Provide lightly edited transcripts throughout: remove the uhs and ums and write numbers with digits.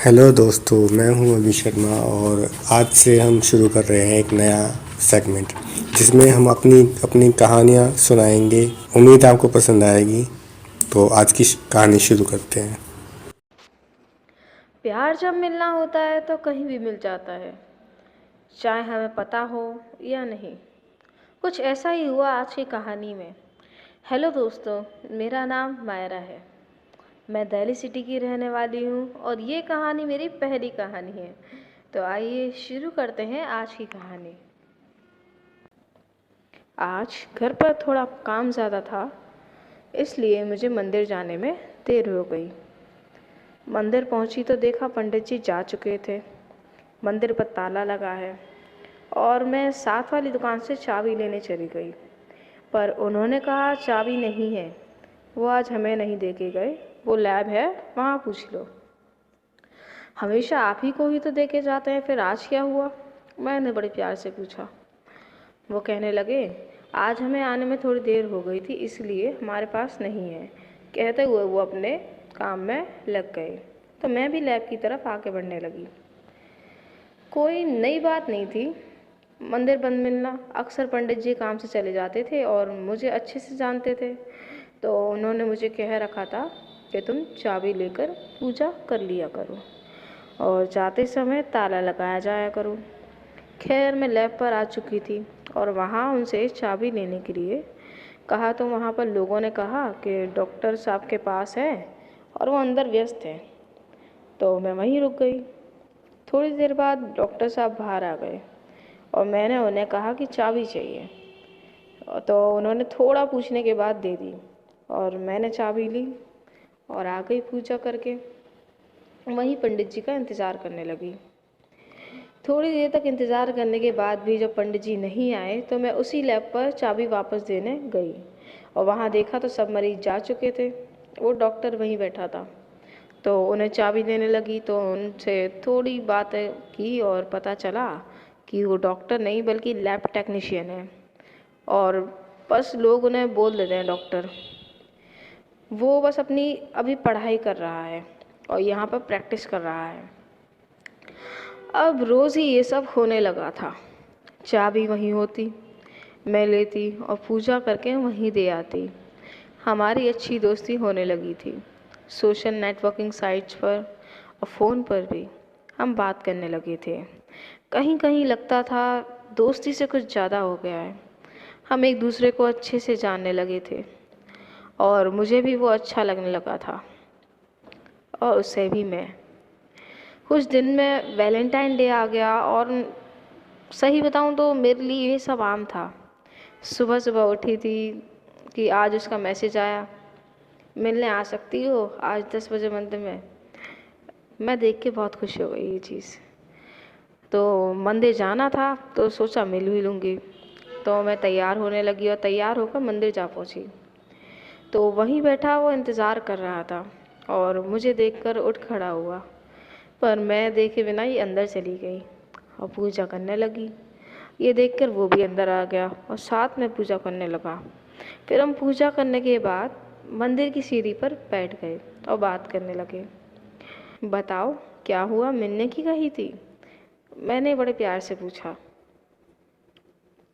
Hello दोस्तों, मैं हूं अभी शर्मा और आज से हम शुरू कर रहे हैं एक नया सेगमेंट जिसमें हम अपनी अपनी कहानियां सुनाएंगे। उम्मीद है आपको पसंद आएगी। तो आज की कहानी शुरू करते हैं। प्यार जब मिलना होता है तो कहीं भी मिल जाता है, चाहे हमें पता हो या नहीं। कुछ ऐसा ही हुआ आज की कहानी में। हेलो दोस्तों, मेरा नाम मायरा है। मैं दिल्ली सिटी की रहने वाली हूँ और ये कहानी मेरी पहली कहानी है। तो आइए शुरू करते हैं आज की कहानी। आज घर पर थोड़ा काम ज़्यादा था, इसलिए मुझे मंदिर जाने में देर हो गई। मंदिर पहुंची तो देखा पंडित जी जा चुके थे। मंदिर पर ताला लगा है और मैं साथ वाली दुकान से चाबी लेने चली गई, पर उन्होंने कहा चाबी नहीं है। वो आज हमें नहीं दे के गए, वो लैब है, वहाँ पूछ लो। हमेशा आप ही को ही तो दे के जाते हैं, फिर आज क्या हुआ? मैंने बड़े प्यार से पूछा। वो कहने लगे, आज हमें आने में थोड़ी देर हो गई थी, इसलिए हमारे पास नहीं है। कहते हुए वो अपने काम में लग गए, तो मैं भी लैब की तरफ आगे बढ़ने लगी। कोई नई बात नहीं थी। मंदिर बंद मिलना, अक्सर पंडित जी काम से चले जाते थे और मुझे अच्छे से जानते थे, तो उन्होंने मुझे कह रखा था कि तुम चाबी लेकर पूजा कर लिया करो और जाते समय ताला लगाया जाया करो। खैर, मैं लैब पर आ चुकी थी और वहाँ उनसे चाबी लेने के लिए कहा, तो वहाँ पर लोगों ने कहा कि डॉक्टर साहब के पास है और वो अंदर व्यस्त हैं। तो मैं वहीं रुक गई। थोड़ी देर बाद डॉक्टर साहब बाहर आ गए और मैंने उन्हें कहा कि चाबी चाहिए, तो उन्होंने थोड़ा पूछने के बाद दे दी और मैंने चाबी ली और आ गई पूजा करके। वहीं पंडित जी का इंतज़ार करने लगी। थोड़ी देर तक इंतज़ार करने के बाद भी जब पंडित जी नहीं आए तो मैं उसी लैब पर चाबी वापस देने गई और वहाँ देखा तो सब मरीज जा चुके थे। वो डॉक्टर वहीं बैठा था, तो उन्हें चाबी देने लगी, तो उनसे थोड़ी बातें की और पता चला कि वो डॉक्टर नहीं बल्कि लैब टेक्नीशियन है और बस लोग उन्हें बोल देते हैं डॉक्टर। वो बस अपनी अभी पढ़ाई कर रहा है और यहाँ पर प्रैक्टिस कर रहा है। अब रोज़ ही ये सब होने लगा था। चाबी वहीं होती, मैं लेती और पूजा करके वहीं दे आती। हमारी अच्छी दोस्ती होने लगी थी। सोशल नेटवर्किंग साइट्स पर और फ़ोन पर भी हम बात करने लगे थे। कहीं कहीं लगता था दोस्ती से कुछ ज़्यादा हो गया है। हम एक दूसरे को अच्छे से जानने लगे थे और मुझे भी वो अच्छा लगने लगा था और उससे भी मैं। कुछ दिन में वैलेंटाइन डे आ गया और सही बताऊं तो मेरे लिए ये सब आम था। सुबह सुबह उठी थी कि आज उसका मैसेज आया, मिलने आ सकती हो आज 10 बजे मंदिर में। मैं देख के बहुत खुश हो गई ये चीज़। तो मंदिर जाना था तो सोचा मिल भी लूँगी, तो मैं तैयार होने लगी और तैयार होकर मंदिर जा पहुँची। तो वहीं बैठा वो इंतज़ार कर रहा था और मुझे देखकर उठ खड़ा हुआ, पर मैं देखे बिना ही अंदर चली गई और पूजा करने लगी। ये देखकर वो भी अंदर आ गया और साथ में पूजा करने लगा। फिर हम पूजा करने के बाद मंदिर की सीढ़ी पर बैठ गए और बात करने लगे। बताओ क्या हुआ, मिलने की कही थी? मैंने बड़े प्यार से पूछा।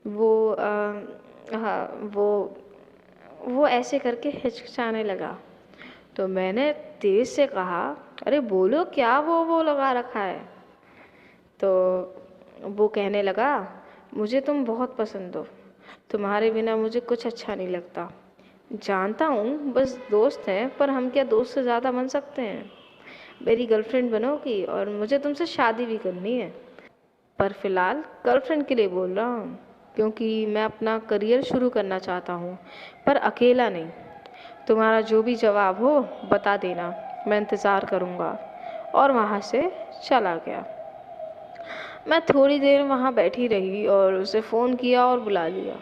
वो हाँ, वो ऐसे करके हिचकिचाने लगा, तो मैंने तेज से कहा, अरे बोलो क्या वो लगा रखा है? तो वो कहने लगा, मुझे तुम बहुत पसंद हो, तुम्हारे बिना मुझे कुछ अच्छा नहीं लगता। जानता हूँ बस दोस्त हैं, पर हम क्या दोस्त से ज़्यादा बन सकते हैं? मेरी गर्लफ्रेंड बनोगी और मुझे तुमसे शादी भी करनी है, पर फिलहाल गर्लफ्रेंड के लिए बोल रहा हूँ, क्योंकि मैं अपना करियर शुरू करना चाहता हूँ, पर अकेला नहीं। तुम्हारा जो भी जवाब हो बता देना, मैं इंतज़ार करूँगा। और वहाँ से चला गया। मैं थोड़ी देर वहाँ बैठी रही और उसे फ़ोन किया और बुला लिया।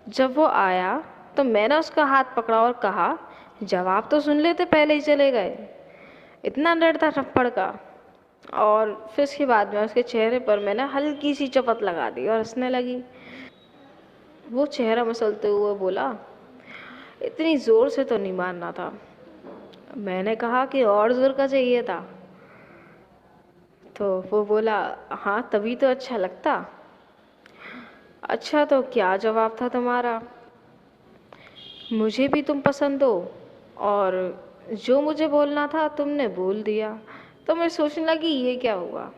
जब वो आया तो मैंने उसका हाथ पकड़ा और कहा, जवाब तो सुन लेते, पहले ही चले गए। इतना डरता थप्पड़ का। और फिर उसके बाद में उसके चेहरे पर मैंने हल्की सी चपत लगा दी और हंसने लगी। वो चेहरा मसलते हुए बोला, इतनी ज़ोर से तो नहीं मारना था। मैंने कहा कि और ज़ोर का चाहिए था। तो वो बोला, हाँ तभी तो अच्छा लगता। अच्छा तो क्या जवाब था तुम्हारा? मुझे भी तुम पसंद हो, और जो मुझे बोलना था तुमने बोल दिया। तो मैं सोचने लगी ये क्या हुआ,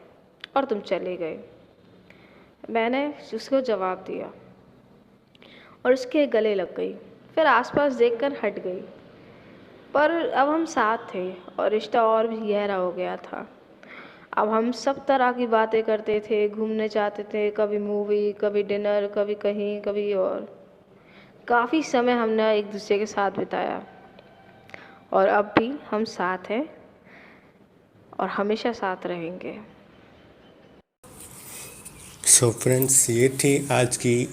और तुम चले गए। मैंने उसको जवाब दिया और उसके गले लग गई। फिर आसपास देखकर हट गई। पर अब हम साथ थे और रिश्ता और भी गहरा हो गया था। अब हम सब तरह की बातें करते थे, घूमने जाते थे, कभी मूवी, कभी डिनर, कभी कहीं, कभी और। काफ़ी समय हमने एक दूसरे के साथ बिताया, और अब भी हम साथ हैं और हमेशा साथ रहेंगे। सो फ्रेंड्स, ये थी आज की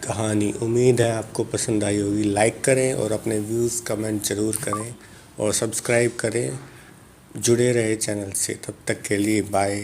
कहानी। उम्मीद है आपको पसंद आई होगी। लाइक करें और अपने व्यूज़ कमेंट ज़रूर करें और सब्सक्राइब करें। जुड़े रहे चैनल से। तब तक के लिए बाय।